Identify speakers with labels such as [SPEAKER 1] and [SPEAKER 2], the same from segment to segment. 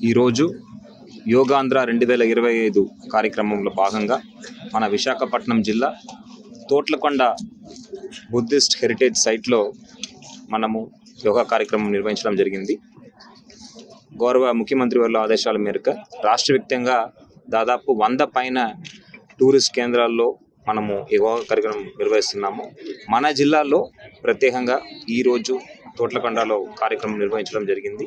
[SPEAKER 1] ఈరోజు యోగాంధ్ర 2025 కార్యక్రమంలో భాగంగా మన విశాఖపట్నం జిల్లా తోట్లకొండ బుద్ధిస్ట్ హెరిటేజ్ సైట్లో మనము యోగా కార్యక్రమం నిర్వహించడం జరిగింది. గౌరవ ముఖ్యమంత్రి వారి ఆదేశాల మేరకు రాష్ట్ర వ్యాప్తంగా దాదాపు 100 పైన టూరిస్ట్ కేంద్రాల్లో మనము యోగా కార్యక్రమం నిర్వహిస్తున్నాము. మన జిల్లాలో ప్రత్యేకంగా ఈరోజు తోట్లకొండలో కార్యక్రమం నిర్వహించడం జరిగింది.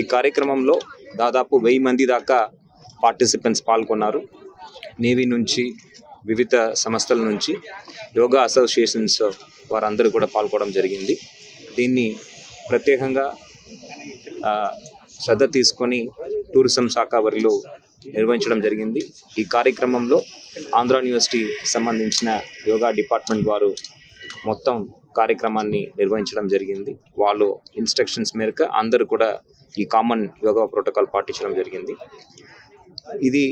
[SPEAKER 1] ఈ కార్యక్రమంలో దాదాపు 1000 మంది దాకా పార్టిసిపెంట్స్ పాల్గొన్నారు. నేవీ నుంచి, వివిధ సంస్థల నుంచి, యోగా అసోసియేషన్స్ వారందరూ కూడా పాల్గొనడం జరిగింది. దీన్ని ప్రత్యేకంగా శ్రద్ధ తీసుకొని టూరిజం శాఖ వారిలో నిర్వహించడం జరిగింది. ఈ కార్యక్రమంలో ఆంధ్ర యూనివర్సిటీ సంబంధించిన యోగా డిపార్ట్మెంట్ వారు మొత్తం కార్యక్రమాన్ని నిర్వహించడం జరిగింది. వాళ్ళు ఇన్స్ట్రక్షన్స్ మేరకు అందరూ కూడా ఈ కామన్ యోగా ప్రోటోకాల్ పాటించడం జరిగింది. ఇది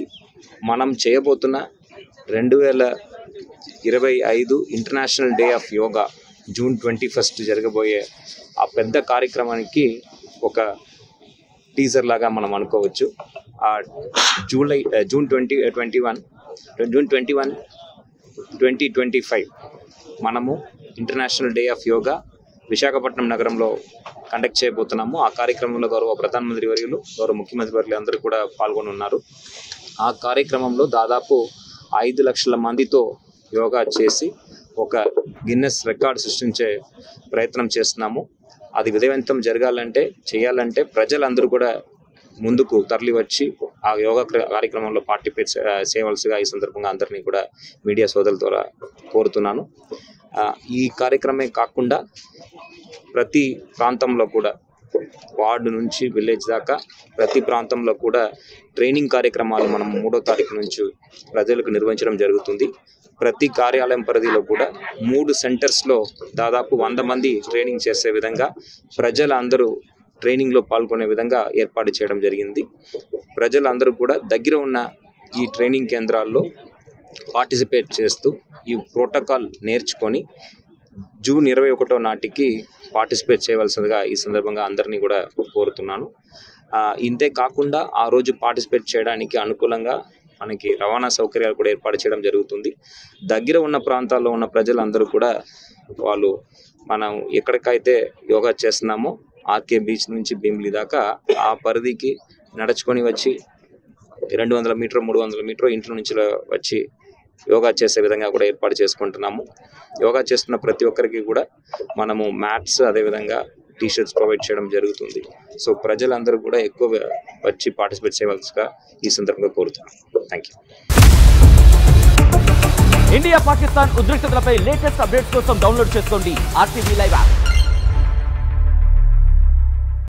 [SPEAKER 1] మనం చేయబోతున్న 2025 international day of yoga June 21 జరగబోయే ఆ పెద్ద కార్యక్రమానికి ఒక టీజర్ లాగా మనం అనుకోవచ్చు. జూన్ 21, 2025 మనము international day of yoga Visakhapatnam నగరంలో కండక్ట్ చేయబోతున్నాము. ఆ కార్యక్రమంలో గౌరవ ప్రధానమంత్రి వర్యులు, గౌరవ ముఖ్యమంత్రి వర్యులు అందరూ కూడా పాల్గొని ఉన్నారు. ఆ కార్యక్రమంలో దాదాపు 5 లక్షల మందితో యోగా చేసి ఒక గిన్నెస్ రికార్డ్ సృష్టించే ప్రయత్నం చేస్తున్నాము. అది విజయవంతం చేయాలంటే ప్రజలందరూ కూడా ముందుకు తరలి వచ్చి ఆ యోగా కార్యక్రమంలో పార్టిసిపేట్ చేయవలసిగా ఈ సందర్భంగా అందరినీ కూడా మీడియా సోదరుల ద్వారా కోరుతున్నాను. ఈ కార్యక్రమే కాకుండా ప్రతి ప్రాంతంలో కూడా, వార్డు నుంచి విలేజ్ దాకా ప్రతి ప్రాంతంలో కూడా ట్రైనింగ్ కార్యక్రమాలు మనం 3వ తారీఖు నుంచి ప్రజలకు నిర్వహించడం జరుగుతుంది. ప్రతి కార్యాలయం పరిధిలో కూడా 3 సెంటర్స్లో దాదాపు 100 మంది ట్రైనింగ్ చేసే విధంగా ప్రజలందరూ ట్రైనింగ్లో పాల్గొనే విధంగా ఏర్పాటు చేయడం జరిగింది. ప్రజలందరూ కూడా దగ్గర ఉన్న ఈ ట్రైనింగ్ కేంద్రాల్లో పార్టిసిపేట్ చేస్తూ ఈ ప్రోటోకాల్ నేర్చుకొని జూన్ 21 నాటికి పార్టిసిపేట్ చేయవలసిందిగా ఈ సందర్భంగా అందరినీ కూడా కోరుతున్నాను. ఇంతే కాకుండా ఆ రోజు పార్టిసిపేట్ చేయడానికి అనుకూలంగా మనకి రవాణా సౌకర్యాలు కూడా ఏర్పాటు చేయడం జరుగుతుంది. దగ్గర ఉన్న ప్రాంతాల్లో ఉన్న ప్రజలందరూ కూడా వాళ్ళు మనం ఎక్కడికైతే యోగా చేస్తున్నామో ఆర్కే బీచ్ నుంచి భీమిలి దాకా ఆ పరిధికి నడుచుకొని వచ్చి 200 మీటర్ 300 మీటర్ ఇంట్లో నుంచి వచ్చి యోగా చేసే విధంగా కూడా ఏర్పాటు చేసుకుంటున్నాము. యోగా చేస్తున్న ప్రతి ఒక్కరికి కూడా మనము మ్యాట్స్ అదేవిధంగా టీషర్ట్స్ ప్రొవైడ్ చేయడం జరుగుతుంది. సో ప్రజలందరూ కూడా ఎక్కువ వచ్చి పార్టిసిపేట్ చేయవలసిగా ఈ సందర్భంగా కోరుతున్నాను. Thank you.
[SPEAKER 2] ఇండియా పాకిస్తాన్ ఉద్రిక్తతలపై లేటెస్ట్ అప్డేట్స్ కోసం డౌన్లోడ్ చేసుకోండి RTV లైవ్ యాప్.